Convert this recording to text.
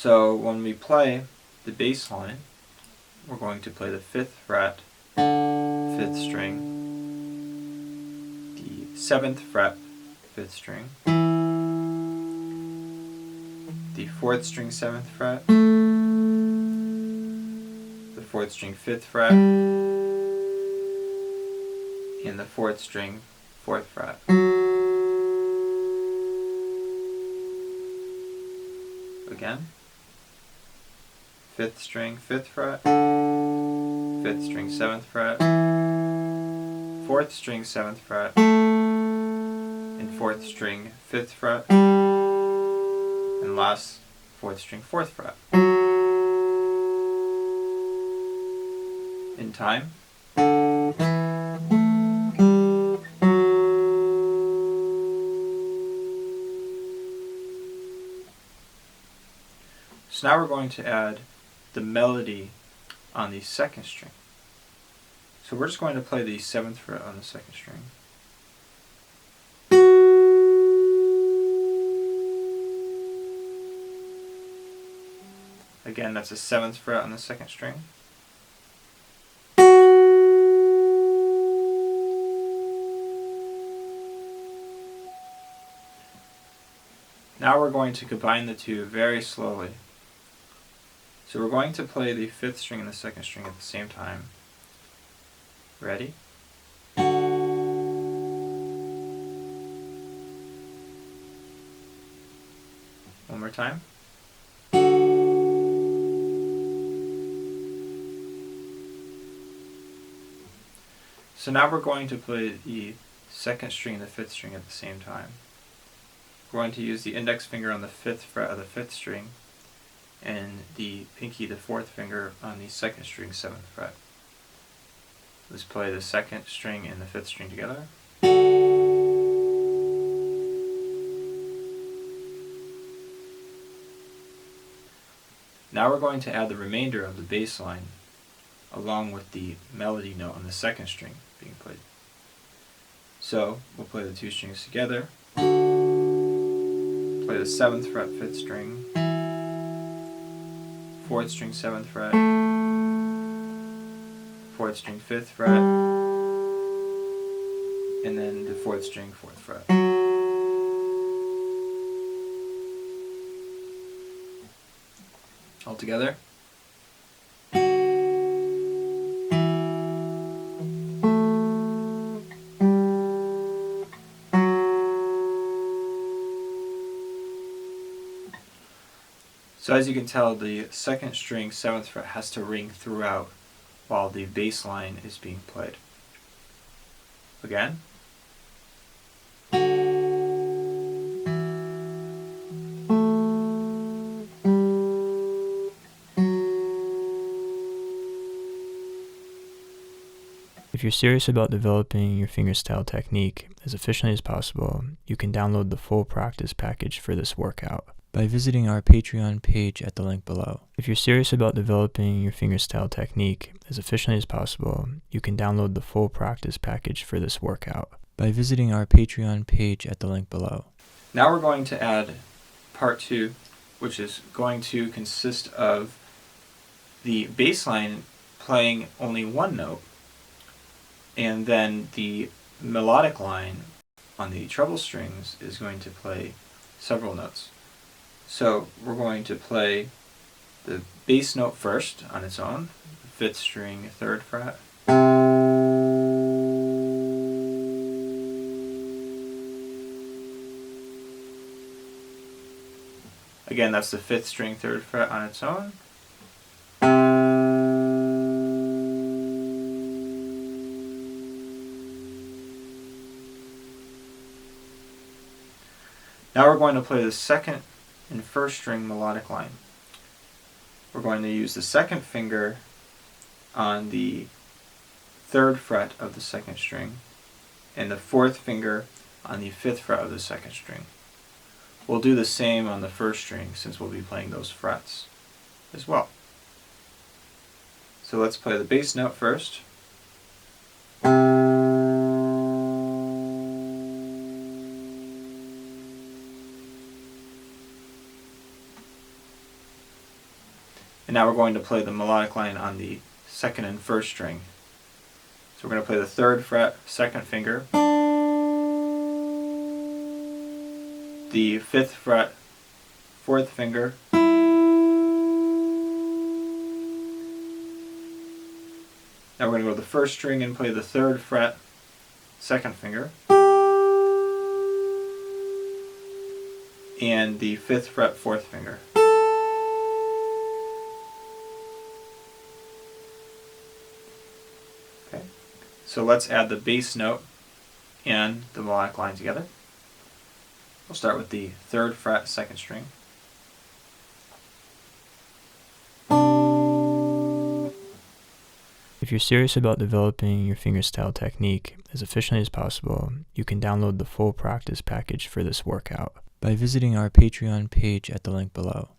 So when we play the bass line, we're going to play the 5th fret, 5th string, the 7th fret, 5th string, the 4th string 7th fret, the 4th string 5th fret, and the 4th string 4th fret. Again, 5th string 5th fret, 5th string 7th fret, 4th string 7th fret, and 4th string 5th fret, and last 4th string 4th fret. In time. So now we're going to add the melody on the 2nd string. So we're just going to play the 7th fret on the 2nd string. Again, that's the 7th fret on the 2nd string. Now we're going to combine the two very slowly. So we're going to play the 5th string and the 2nd string at the same time. Ready? One more time. So now we're going to play the 2nd string and the 5th string at the same time. We're going to use the index finger on the 5th fret of the 5th string and the pinky, the 4th finger, on the 2nd string 7th fret. Let's play the 2nd string and the 5th string together. Now we're going to add the remainder of the bass line along with the melody note on the 2nd string being played. So we'll play the 2 strings together, play the 7th fret 5th string, 4th string 7th fret, 4th string 5th fret, and then the 4th string 4th fret. All together. So as you can tell, the 2nd string 7th fret has to ring throughout while the bass line is being played. Again. If you're serious about developing your fingerstyle technique as efficiently as possible, you can download the full practice package for this workout by visiting our Patreon page at the link below. If you're serious about developing your fingerstyle technique as efficiently as possible, you can download the full practice package for this workout by visiting our Patreon page at the link below. Now we're going to add part 2, which is going to consist of the bass line playing only one note, and then the melodic line on the treble strings is going to play several notes. So we're going to play the bass note first on its own, 5th string 3rd fret. Again, that's the 5th string 3rd fret on its own. Now we're going to play the 2nd and 1st string melodic line. We're going to use the 2nd finger on the 3rd fret of the 2nd string and the 4th finger on the 5th fret of the 2nd string. We'll do the same on the 1st string since we'll be playing those frets as well. So let's play the bass note first. And now we're going to play the melodic line on the second and first string. So we're going to play the 3rd fret, 2nd finger, the 5th fret, 4th finger, now we're going to go to the 1st string and play the 3rd fret, 2nd finger, and the 5th fret, 4th finger. Okay, so let's add the bass note and the melodic line together. We'll start with the 3rd fret, 2nd string. If you're serious about developing your fingerstyle technique as efficiently as possible, you can download the full practice package for this workout by visiting our Patreon page at the link below.